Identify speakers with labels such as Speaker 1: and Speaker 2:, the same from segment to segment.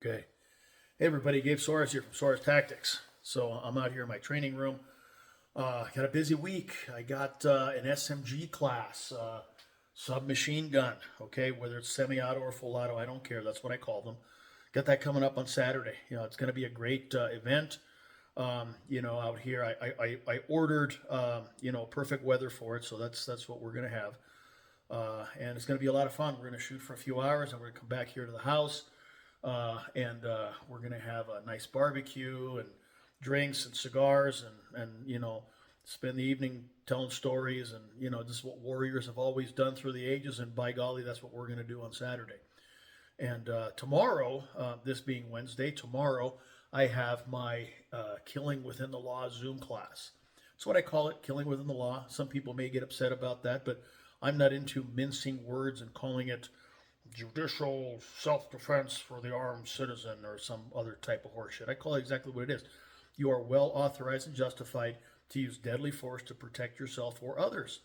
Speaker 1: Okay. Hey everybody, Gabe Soares here from Soares Tactics. So I'm out here in my training room. Got a busy week. I got an SMG class, submachine gun. Okay, whether it's semi-auto or full auto, I don't care. That's what I call them. Got that coming up on Saturday. It's going to be a great event. Out here, I ordered perfect weather for it, so that's what we're going to have. And it's going to be a lot of fun. We're going to shoot for a few hours, and we're going to come back here to the house. And we're going to have a nice barbecue and drinks and cigars and spend the evening telling stories and, this is what warriors have always done through the ages. And by golly, that's what we're going to do on Saturday. And tomorrow, this being Wednesday, tomorrow I have my Killing Within the Law Zoom class. That's what I call it, Killing Within the Law. Some people may get upset about that, but I'm not into mincing words and calling it judicial self-defense for the armed citizen or some other type of horseshit. I call it exactly what it is. You are well authorized and justified to use deadly force to protect yourself or others,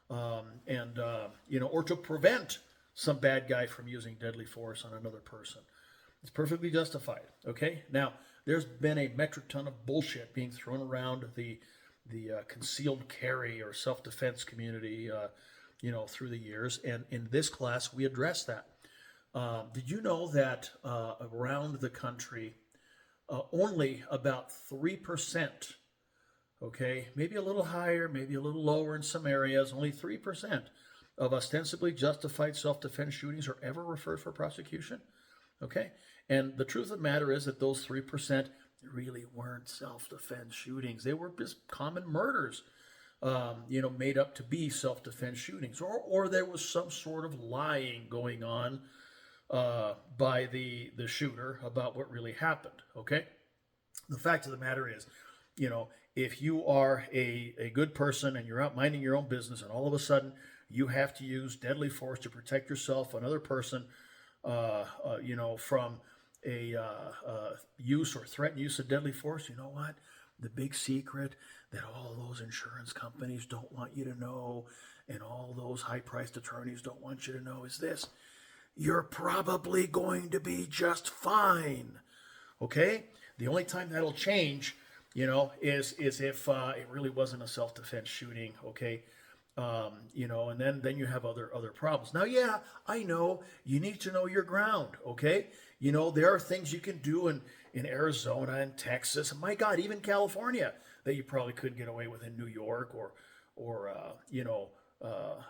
Speaker 1: or to prevent some bad guy from using deadly force on another person. It's perfectly justified. Okay. Now, there's been a metric ton of bullshit being thrown around the concealed carry or self-defense community, through the years. And in this class, we address that. Did you know that around the country, only about 3%, okay, maybe a little higher, maybe a little lower in some areas, only 3% of ostensibly justified self-defense shootings are ever referred for prosecution? Okay? And the truth of the matter is that those 3% really weren't self-defense shootings. They were just common murders. Made up to be self-defense shootings, or there was some sort of lying going on by the shooter about what really happened. Okay, the fact of the matter is, if you are a good person and you're out minding your own business, and all of a sudden you have to use deadly force to protect yourself, another person, from a use or threatened use of deadly force, you know what? The big secret that all those insurance companies don't want you to know and all those high-priced attorneys don't want you to know is this: you're probably going to be just fine. Okay? The only time that'll change, is if it really wasn't a self-defense shooting. Okay? And then you have other problems. Now, yeah, I know you need to know your ground. Okay? There are things you can do in Arizona and Texas, and my God, even California, that you probably couldn't get away with in New York or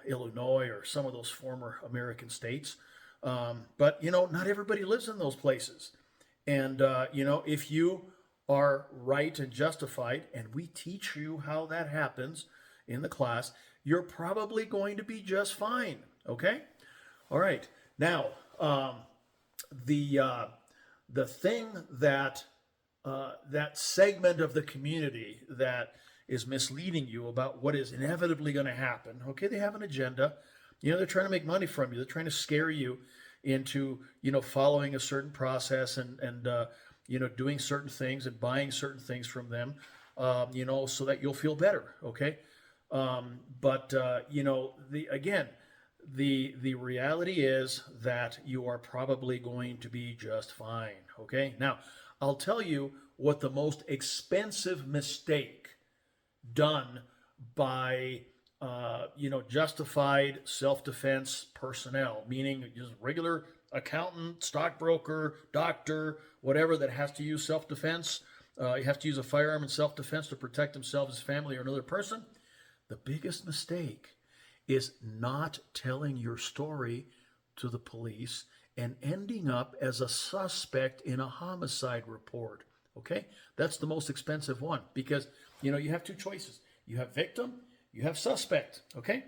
Speaker 1: Illinois or some of those former American states. But not everybody lives in those places. And, if you are right and justified, and we teach you how that happens in the class, you're probably going to be just fine. Okay? All right. Now, the thing that that segment of the community that is misleading you about what is inevitably going to happen, okay, they have an agenda. They're trying to make money from you. They're trying to scare you into, following a certain process and doing certain things and buying certain things from them, so that you'll feel better, okay? The reality is that you are probably going to be just fine, okay? Now, I'll tell you what the most expensive mistake done by, justified self-defense personnel, meaning just regular accountant, stockbroker, doctor, whatever that has to use self-defense, you have to use a firearm in self-defense to protect themselves, his family, or another person. The biggest mistake is not telling your story to the police and ending up as a suspect in a homicide report. Okay? That's the most expensive one because, you have two choices. You have victim, you have suspect. Okay?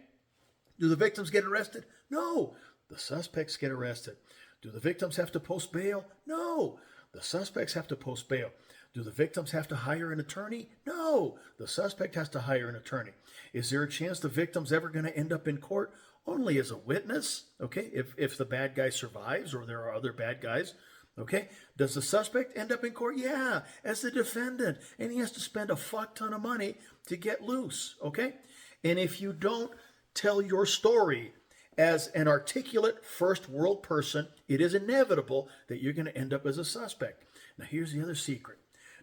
Speaker 1: Do the victims get arrested? No. The suspects get arrested. Do the victims have to post bail? No. The suspects have to post bail. Do the victims have to hire an attorney? No. The suspect has to hire an attorney. Is there a chance the victim's ever going to end up in court? Only as a witness, okay, if the bad guy survives or there are other bad guys, okay? Does the suspect end up in court? Yeah, as the defendant, and he has to spend a fuck ton of money to get loose, okay? And if you don't tell your story as an articulate first world person it is inevitable that you're going to end up as a suspect. Now, here's the other secret.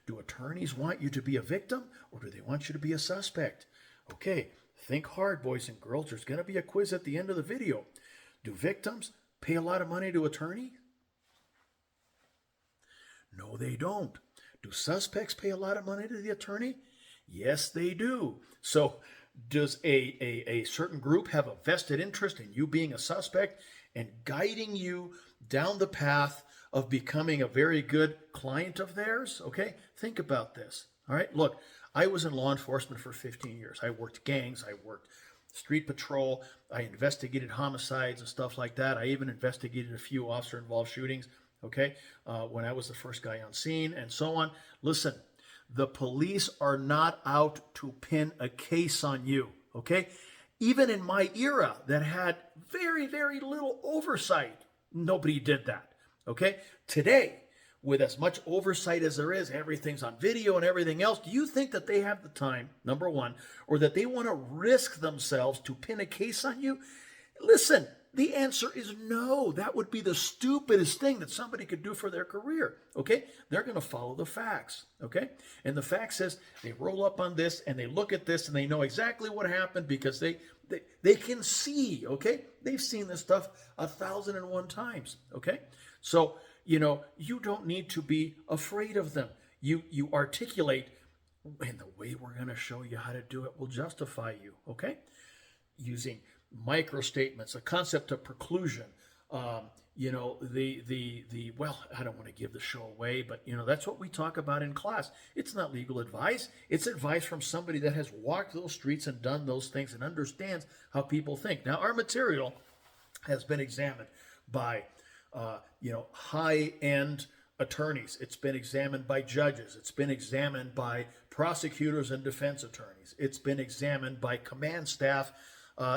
Speaker 1: Do attorneys want you to be a victim, or do they want you to be a suspect? Okay, think hard, boys and girls. There's going to be a quiz at the end of the video. Do victims pay a lot of money to attorney? No, they don't. Do suspects pay a lot of money to the attorney? Yes, they do. So does a certain group have a vested interest in you being a suspect and guiding you down the path of becoming a very good client of theirs? Okay, think about this. All right, look, I was in law enforcement for 15 years. I worked gangs, I worked street patrol, I investigated homicides and stuff like that. I even investigated a few officer-involved shootings, okay, when I was the first guy on scene and so on. Listen, the police are not out to pin a case on you, okay? Even in my era that had very, very little oversight, nobody did that, okay? Today, with as much oversight as there is, everything's on video and everything else, do you think that they have the time, number one, or that they want to risk themselves to pin a case on you? Listen, the answer is no. That would be the stupidest thing that somebody could do for their career, okay? They're going to follow the facts, okay? And the fact says they roll up on this and they look at this and they know exactly what happened because they can see, okay? They've seen this stuff 1,001 times, okay? So, you know, you don't need to be afraid of them. You articulate, and the way we're going to show you how to do it will justify you, okay? Using microstatements, a concept of preclusion, you know, well, I don't want to give the show away, but, you know, that's what we talk about in class. It's not legal advice. It's advice from somebody that has walked those streets and done those things and understands how people think. Now, our material has been examined by, you know, high-end attorneys. It's been examined by judges. It's been examined by prosecutors and defense attorneys. It's been examined by command staff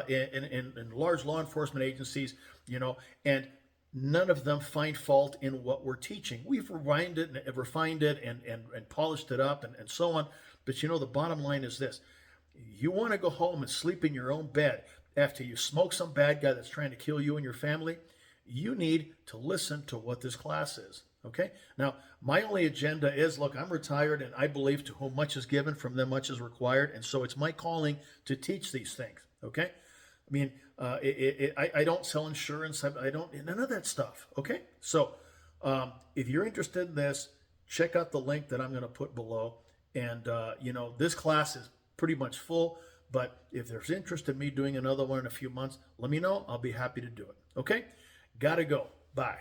Speaker 1: in large law enforcement agencies, you know, and none of them find fault in what we're teaching. We've refined it and polished it up and so on. But, you know, the bottom line is this. You want to go home and sleep in your own bed after you smoke some bad guy that's trying to kill you and your family? You need to listen to what this class is, okay? Now, my only agenda is, look, I'm retired, and I believe to whom much is given, from them much is required, and so it's my calling to teach these things, okay? I mean, I don't sell insurance. I don't, none of that stuff, okay? So if you're interested in this, check out the link that I'm going to put below, and, you know, this class is pretty much full, but if there's interest in me doing another one in a few months, let me know. I'll be happy to do it, okay? Gotta go. Bye.